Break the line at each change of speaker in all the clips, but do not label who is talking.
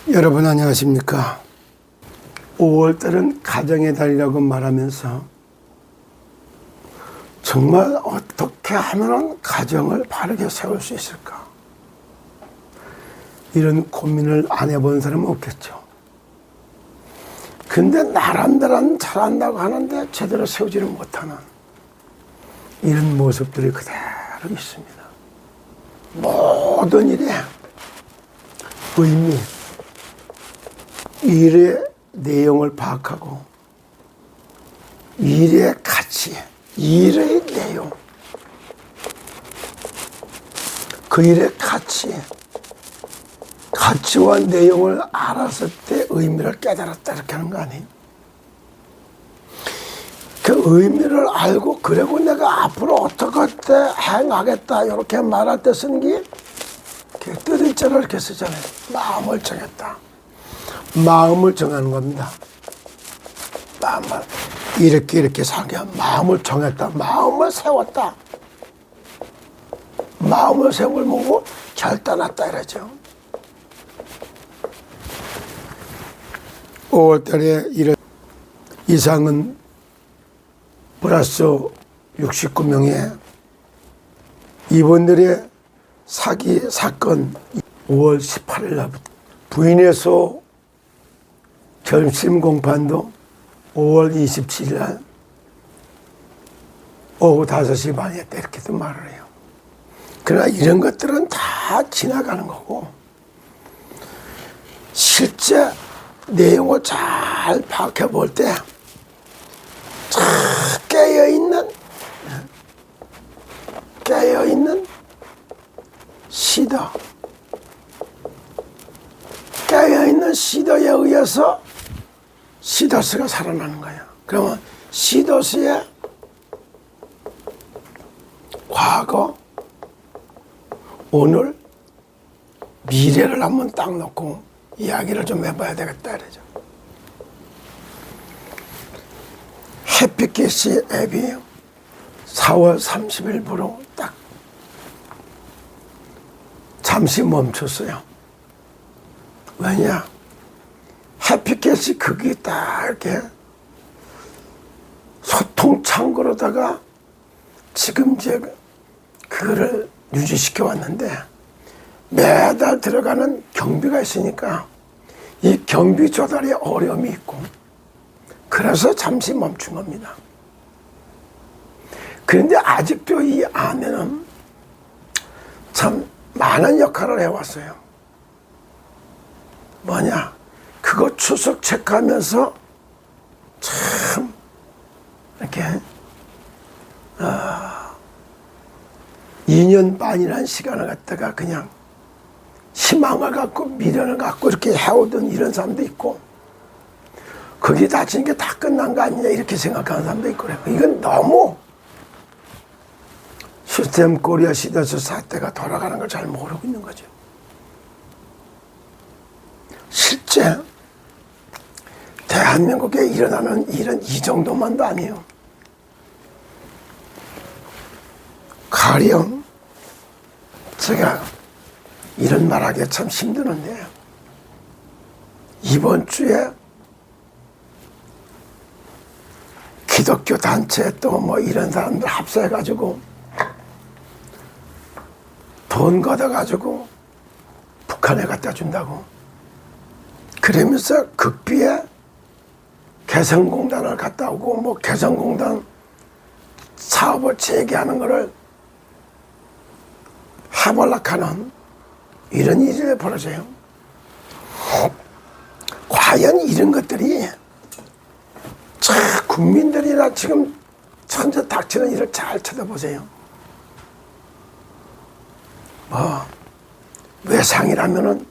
여러분 안녕하십니까? 5월달은 가정의 달이라고 말하면서 정말 어떻게 하면 가정을 바르게 세울 수 있을까? 이런 고민을 안 해본 사람은 없겠죠. 근데 나란다란 잘한다고 하는데 제대로 세우지를 못하는 이런 모습들이 그대로 있습니다. 모든 일에 의미, 일의 내용을 파악하고 일의 가치, 일의 내용, 그 일의 가치와 내용을 알았을 때 의미를 깨달았다 이렇게 하는 거 아니에요? 그 의미를 알고 그리고 내가 앞으로 어떻게 행하겠다 이렇게 말할 때 쓰는 게 뜻일자를 이렇게 쓰잖아요. 마음을 정했다. 마음을 정하는 겁니다. 마음을 이렇게 살게 마음을 정했다. 마음을 세웠다. 마음을 세움을 보고 결단했다 이러죠. 5월달에 이런 이상은 플러스 69명의 이번들의 사기 사건 5월 18일 날부터 부인에서 결심 공판도 5월 27일 날 오후 5시 반에 했다 이렇게도 말을 해요. 그러나 이런 것들은 다 지나가는 거고 실제 내용을 잘 파악해 볼 때 깨어있는 시도, 깨어있는 시도에 의해서 시도스가 살아나는 거예요. 그러면 시도스의 과거, 오늘, 미래를 한번 딱 놓고 이야기를 좀 해봐야 되겠다 이러죠. 해피캐시 앱이 4월 30일부로 딱 잠시 멈췄어요. 왜냐? 해피캐시 그게 딱 이렇게 소통 창구로다가 지금 이제 그거를 유지시켜 왔는데 매달 들어가는 경비가 있으니까 이 경비 조달에 어려움이 있고 그래서 잠시 멈춘 겁니다. 그런데 아직도 이 안에는 참 많은 역할을 해왔어요. 뭐냐? 그거 추석 체크하면서 참 이렇게 2년 반이라는 시간을 갖다가 그냥 희망을 갖고 미련을 갖고 이렇게 해오던 이런 사람도 있고 거기 다친 게 다 끝난 거 아니냐 이렇게 생각하는 사람도 있고 그래요. 이건 너무 시스템 코리아 시대에서 사태가 돌아가는 걸 잘 모르고 있는 거죠. 실제 대한민국에 일어나는 일은 이 정도만도 아니에요. 가령 제가 이런 말하기 참 힘드는데 이번 주에 기독교 단체 또 뭐 이런 사람들 합세해가지고 돈 걷어가지고 북한에 갖다 준다고 그러면서 극비에 개성공단을 갔다 오고 뭐 개성공단 사업을 재개하는 거를 해볼락하는 이런 일이 벌어져요. 과연 이런 것들이 국민들이나 지금 천재 닥치는 일을 잘 쳐다보세요. 뭐 외상이라면은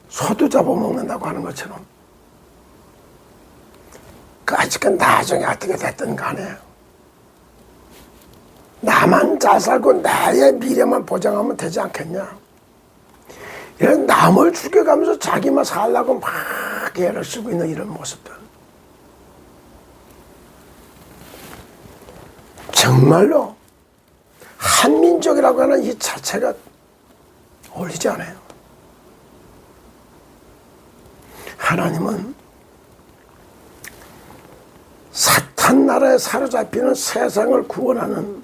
소도 잡아먹는다고 하는 것처럼 그 아직은 나중에 어떻게 됐든 간에 나만 잘 살고 나의 미래만 보장하면 되지 않겠냐. 이런 남을 죽여가면서 자기만 살려고 막 애를 쓰고 있는 이런 모습들. 정말로 한민족이라고 하는 이 자체가 어울리지 않아요. 하나님은 사탄 나라에 사로잡히는 세상을 구원하는,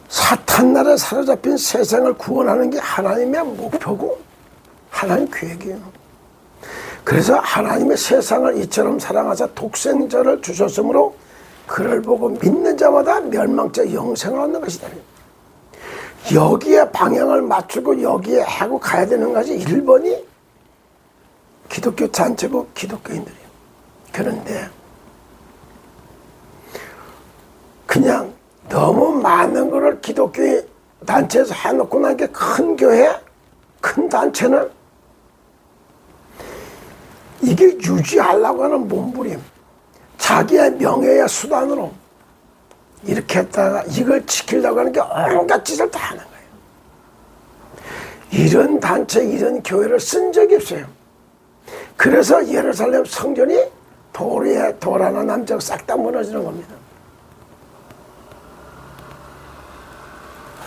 사탄 나라에 사로잡힌 세상을 구원하는 게 하나님의 목표고 하나님 계획이에요. 그래서 하나님의 세상을 이처럼 사랑하사 독생자를 주셨으므로 그를 보고 믿는 자마다 멸망자 영생을 얻는 것이다. 여기에 방향을 맞추고 여기에 하고 가야 되는 것이 1번이 기독교 단체고 기독교인들이에요. 그런데 그냥 너무 많은 거를 기독교 단체에서 해놓고 나니까 큰 교회, 큰 단체는 이게 유지하려고 하는 몸부림, 자기의 명예의 수단으로 이렇게 했다가 이걸 지키려고 하는 게 온갖 짓을 다 하는 거예요. 이런 단체, 이런 교회를 쓴 적이 없어요. 그래서 예루살렘 성전이 돌 위에 돌 하나 남자고 싹 다 무너지는 겁니다.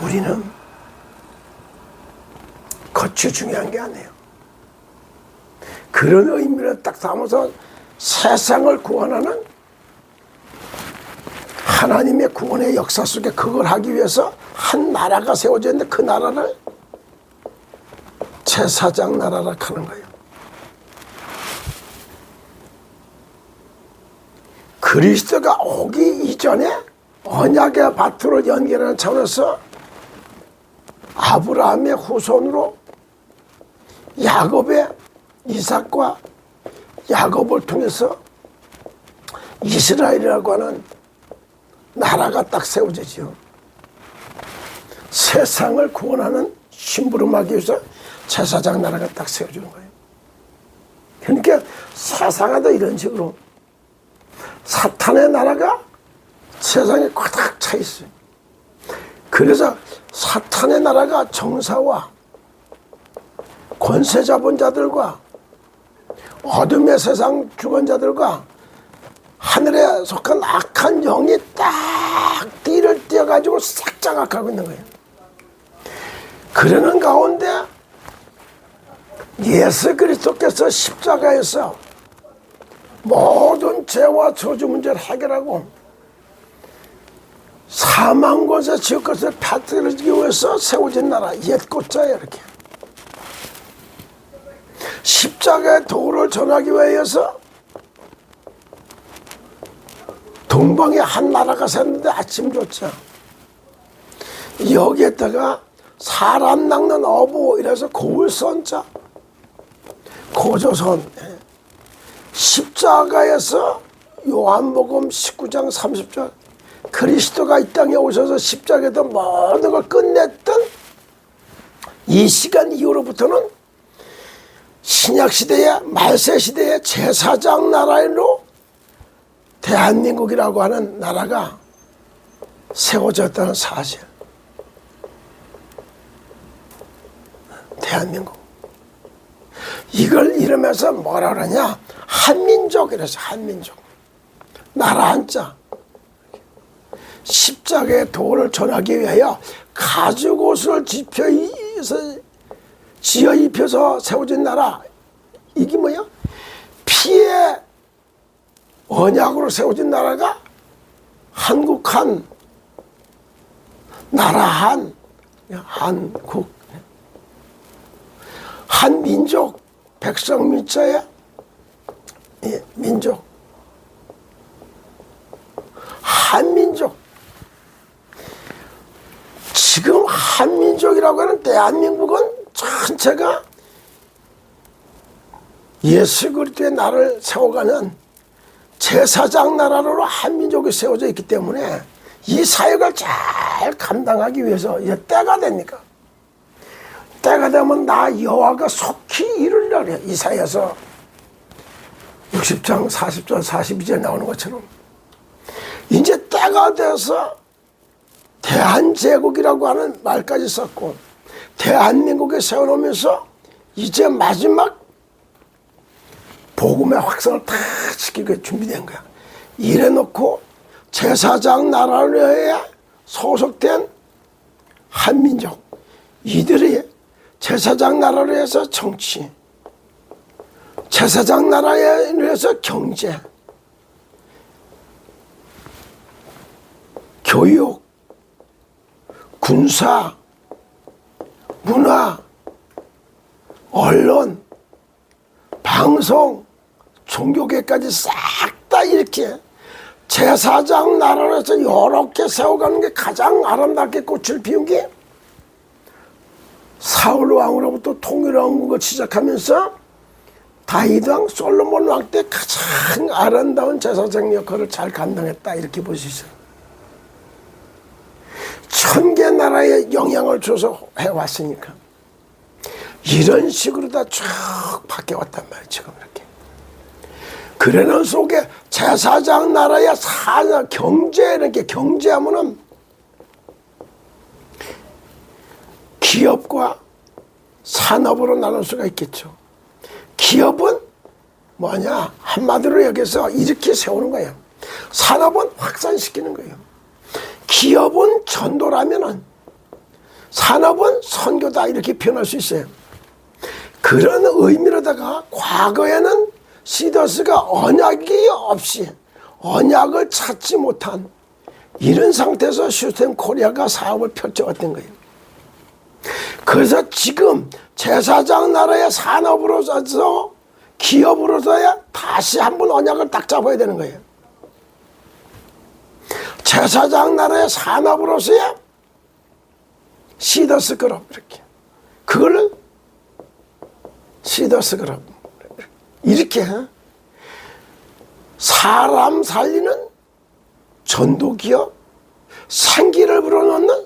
우리는 거치 중요한 게 아니에요. 그런 의미를 딱 담아서 세상을 구원하는 하나님의 구원의 역사 속에 그걸 하기 위해서 한 나라가 세워져 있는데 그 나라를 제사장 나라라 하는 거예요. 그리스도가 오기 이전에 언약의 밭으로 연결하는 차원에서 아브라함의 후손으로 야곱의 이삭과 야곱을 통해서 이스라엘이라고 하는 나라가 딱 세워지죠. 세상을 구원하는 심부름하기 위해서 제사장 나라가 딱 세워지는 거예요. 그러니까 세상에도 이런 식으로 사탄의 나라가 세상에 꽉 차 있어요. 그래서 사탄의 나라가 정사와 권세 잡은 자들과 어둠의 세상 주권자들과 하늘에 속한 악한 영이 딱 띠를 띄어가지고 싹 장악하고 있는 거예요. 그러는 가운데 예수 그리스도께서 십자가에서 모든 죄와 저주 문제를 해결하고 사망 권세 지옥 것을 펴뜨리기 위해서 세워진 나라 옛꽃자예요. 이렇게 십자가의 도를 전하기 위해서 동방에 한 나라가 섰는데 아침조차 여기에다가 사람 낚는 어부 이래서 고울선자 고조선 십자가에서 요한복음 19장 30절 그리스도가 이 땅에 오셔서 십자가에서 모든 걸 끝냈던 이 시간 이후로부터는 신약시대의 말세시대의 제사장 나라로 대한민국이라고 하는 나라가 세워졌다는 사실. 대한민국. 이걸 이러면서 뭐라 그러냐? 한민족 이래서 한민족. 나라 한자. 십자가의 도를 전하기 위하여 가죽옷을 지어 입혀서 세워진 나라. 이게 뭐야? 피의 언약으로 세워진 나라가 한국 한, 나라 한, 한국, 한민족, 백성 민자의 민족, 한민족. 지금 한민족이라고 하는 대한민국은 전체가 예수 그리스도의 나라를 세워가는 제사장 나라로 한민족이 세워져 있기 때문에 이 사역을 잘 감당하기 위해서 이제 때가 됩니까? 때가 되면 나 여호와가 속히 이루리라 그래요. 이사야서 60장 40절 42절 나오는 것처럼 이제 때가 돼서 대한제국이라고 하는 말까지 썼고 대한민국에 세워놓으면서 이제 마지막 복음의 확산을 다 시키기 준비된 거야. 이래놓고 제사장 나라에 소속된 한민족 이들이 제사장 나라로 해서 정치, 제사장 나라에 의해서 경제, 교육, 군사, 문화, 언론, 방송, 종교계까지 싹 다 이렇게 제사장 나라로 해서 이렇게 세워가는 게 가장 아름답게 꽃을 피운 게 사울 왕으로부터 통일왕국을 시작하면서 다윗 왕, 솔로몬 왕 때 가장 아름다운 제사장 역할을 잘 감당했다, 이렇게 볼 수 있어요. 1000개 나라에 영향을 줘서 해왔으니까 이런 식으로 다 쭉 바뀌어왔단 말이에요. 지금 이렇게. 그러는 속에 제사장 나라의 경제, 이렇게 경제하면은 기업과 산업으로 나눌 수가 있겠죠. 기업은 뭐냐? 한마디로 여기서 이렇게 세우는 거예요. 산업은 확산시키는 거예요. 기업은 전도라면은 산업은 선교다, 이렇게 표현할 수 있어요. 그런 의미로다가 과거에는 시더스가 언약이 없이 언약을 찾지 못한 이런 상태에서 슈스템 코리아가 사업을 펼쳐왔던 거예요. 그래서 지금 제사장 나라의 산업으로서 기업으로서야 다시 한번 언약을 딱 잡아야 되는 거예요. 제사장 나라의 산업으로서야 시더스 그룹, 이렇게 그걸 시더스 그룹 이렇게 사람 살리는 전도기업, 생기를 불어넣는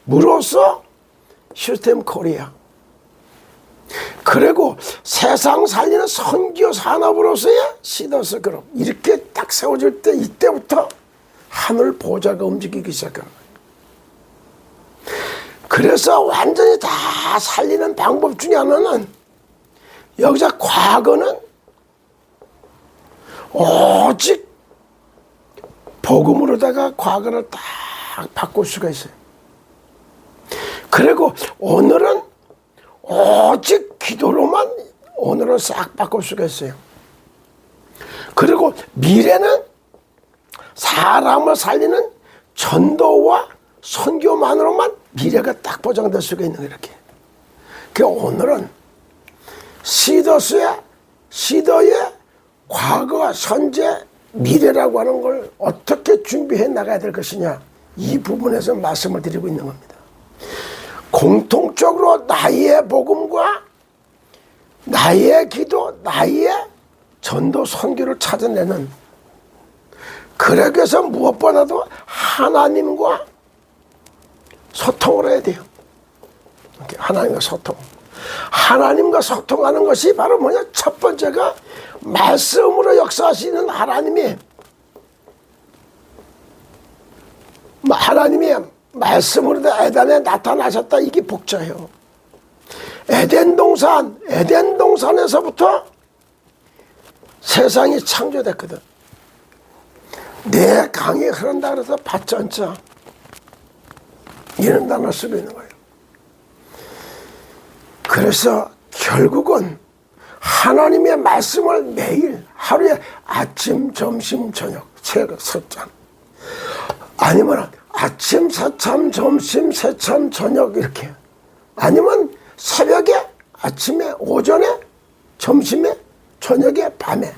생기기업으로서 시스템 코리아, 그리고 세상 살리는 선교 산업으로서의 시더스 그룹, 이렇게 딱 세워질 때 이때부터 하늘 보좌가 움직이기 시작하는 거예요. 그래서 완전히 다 살리는 방법 중에 하나는 여기서 과거는 오직 복음으로다가 과거를 딱 바꿀 수가 있어요. 그리고 오늘은 오직 기도로만 오늘은 싹 바꿀 수가 있어요. 그리고 미래는 사람을 살리는 전도와 선교만으로만 미래가 딱 보장될 수가 있는 거예요. 이렇게. 그러니까 오늘은 시더의 과거, 현재, 미래라고 하는 걸 어떻게 준비해 나가야 될 것이냐, 이 부분에서 말씀을 드리고 있는 겁니다. 공통적으로 나의 복음과 나의 기도, 나의 전도, 선교를 찾아내는, 그러기 위해서 무엇보다도 하나님과 소통을 해야 돼요. 하나님과 소통. 하나님과 소통하는 것이 바로 뭐냐? 첫 번째가 말씀으로 역사하시는 하나님이 말씀으로 에덴에 나타나셨다. 이게 복자예요. 에덴 동산에서부터 세상이 창조됐거든. 내 강이 흐른다 그래서 밭전자 이런 단어 쓰고 있는 거예요. 그래서 결국은 하나님의 말씀을 매일 하루에 아침, 점심, 저녁 세잔, 아니면 아침, 새참, 점심, 새참, 저녁 이렇게, 아니면 새벽에, 아침에, 오전에, 점심에, 저녁에, 밤에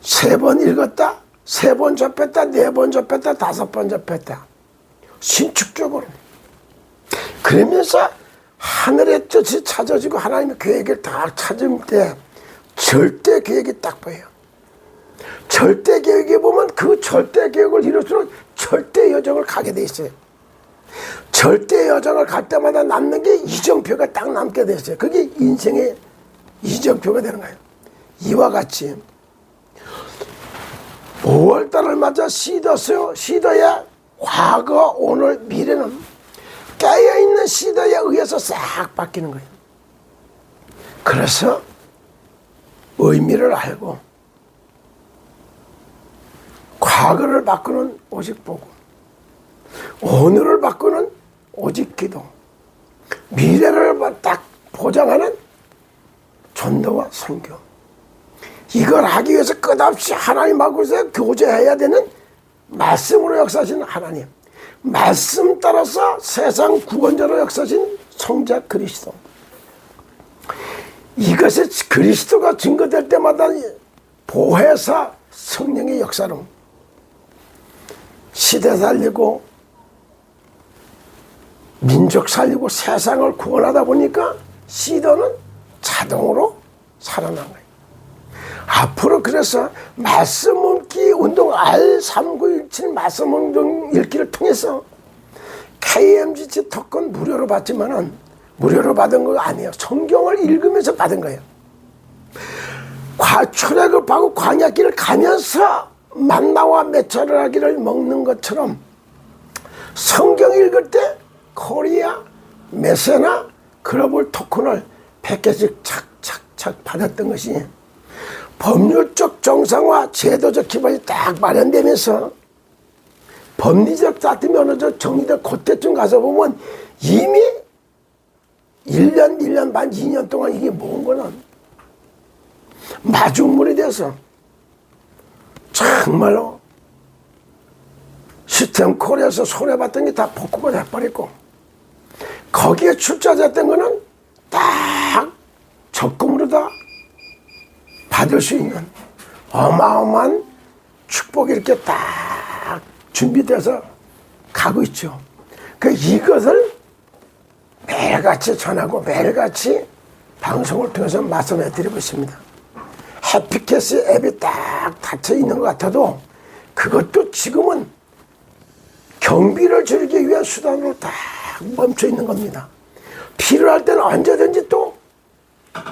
3번 읽었다, 3번 접했다, 4번 접했다, 5번 접했다, 신축적으로. 그러면서 하늘의 뜻이 찾아지고 하나님의 계획을 다 찾을 때 절대 계획이 딱 보여요. 절대 계획에 보면 그 절대 계획을 이룰수록 절대 여정을 가게 돼 있어요. 절대 여정을 갈 때마다 남는 게 이정표가 딱 남게 돼 있어요. 그게 인생의 이정표가 되는 거예요. 이와 같이 5월달을 맞아 시더의 과거, 오늘, 미래는 깨어있는 시대에 의해서 싹 바뀌는 거예요. 그래서 의미를 알고 과거를 바꾸는 오직 복음, 오늘을 바꾸는 오직 기도, 미래를 딱 보장하는 전도와 선교. 이걸 하기 위해서 끝없이 하나님하고서 교제해야 되는 말씀으로 역사하시는 하나님. 말씀 따라서 세상 구원자로 역사하신 성자 그리스도. 이것이 그리스도가 증거될 때마다 보혜사 성령의 역사로 시대 살리고 민족 살리고 세상을 구원하다 보니까 시대는 자동으로 살아난 거예요. 앞으로 그래서 말씀 읽기 운동 R3917 말씀 운동 읽기를 통해서 KMGC 특권 무료로 받지만은 무료로 받은 거 아니에요. 성경을 읽으면서 받은 거예요. 출애굽을 하고 광야길을 가면서 만나와 메추라기를 먹는 것처럼 성경 읽을 때 코리아, 메세나, 글로벌 토큰을 100개씩 착착착 받았던 것이 법률적 정상화, 제도적 기반이 딱 마련되면서 법리적 다툼이 어느 정도 정리된 그때쯤 가서 보면 이미 1년, 1년 반, 2년 동안 이게 뭔 거는 마중물이 돼서 정말로 시스템 콜에서 손해봤던 게 다 복구가 돼버렸고 거기에 출자됐던 거는 딱 적금으로 다 받을 수 있는 어마어마한 축복이 이렇게 딱 준비돼서 가고 있죠. 이것을 매일같이 전하고 매일같이 방송을 통해서 말씀해 드리고 있습니다. 해피캐스 앱이 딱 닫혀 있는 것 같아도 그것도 지금은 경비를 줄이기 위한 수단으로 딱 멈춰 있는 겁니다. 필요할 때는 언제든지 또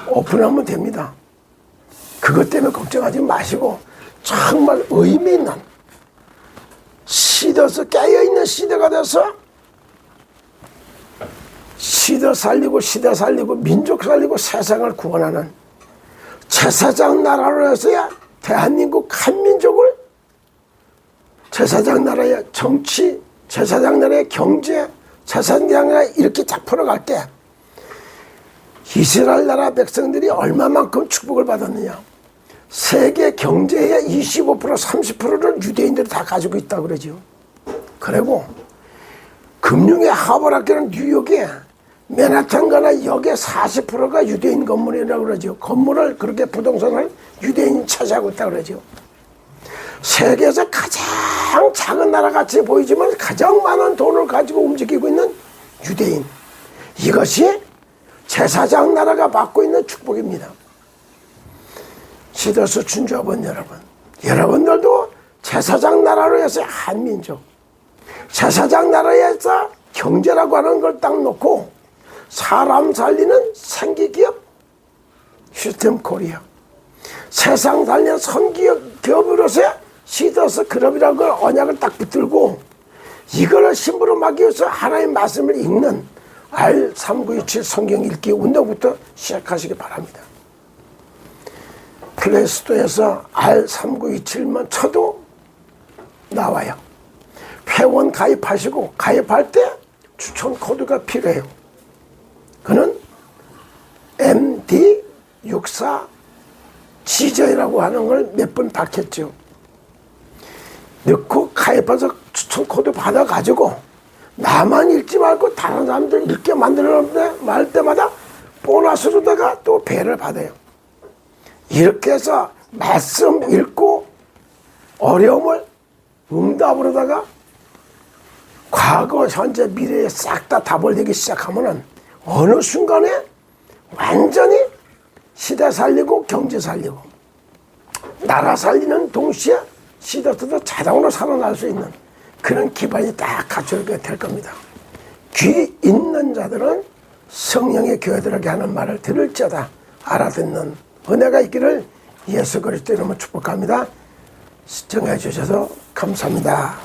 오픈하면 됩니다. 그것 때문에 걱정하지 마시고 정말 의미 있는 시대에서 깨어있는 시대가 돼서 시대 살리고 민족 살리고 세상을 구원하는 제사장 나라로 해서야 대한민국 한민족을 제사장 나라의 정치, 제사장 나라의 경제, 제사장 나라에 이렇게 잡혀갈 때 이스라엘 나라 백성들이 얼마만큼 축복을 받았느냐. 세계 경제의 25%, 30%를 유대인들이 다 가지고 있다고 그러죠. 그리고 금융의 하버락이라는 뉴욕에 맨하탄 가나 역의 40%가 유대인 건물이라고 그러죠. 건물을 그렇게 부동산을 유대인이 차지하고 있다고 그러죠. 세계에서 가장 작은 나라같이 보이지만 가장 많은 돈을 가지고 움직이고 있는 유대인. 이것이 제사장 나라가 받고 있는 축복입니다. 시더스 춘조합원 여러분, 여러분들도 제사장 나라로 해서 한민족, 제사장 나라에서 경제라고 하는 걸 딱 놓고 사람 살리는 생기기업 시스템 코리아, 세상 살리는 선기업으로서 시더스 클럽이라는 걸 언약을 딱 붙들고 이걸 심부름하기 위해서 하나님의 말씀을 읽는 R3927 성경 읽기 운동부터 시작하시기 바랍니다. 플레이스토어에서 R3927만 쳐도 나와요. 회원 가입하시고 가입할 때 추천 코드가 필요해요. 그는 MD64 지저이라고 하는 걸 몇 번 박혔죠. 넣고 가입해서 추천 코드 받아가지고 나만 읽지 말고 다른 사람들 읽게 만들었는데 말 때마다 보너스로다가 또 배를 받아요. 이렇게 해서 말씀 읽고 어려움을 응답으로다가 과거, 현재, 미래에 싹 다 답을 내기 시작하면은 어느 순간에 완전히 시대 살리고 경제 살리고 나라 살리는 동시에 시대도 자동으로 살아날 수 있는 그런 기반이 딱 갖춰지게 될 겁니다. 귀 있는 자들은 성령의 교회들에게 하는 말을 들을지어다 알아듣는 은혜가 있기를 예수 그리스도 이름으로 축복합니다. 시청해 주셔서 감사합니다.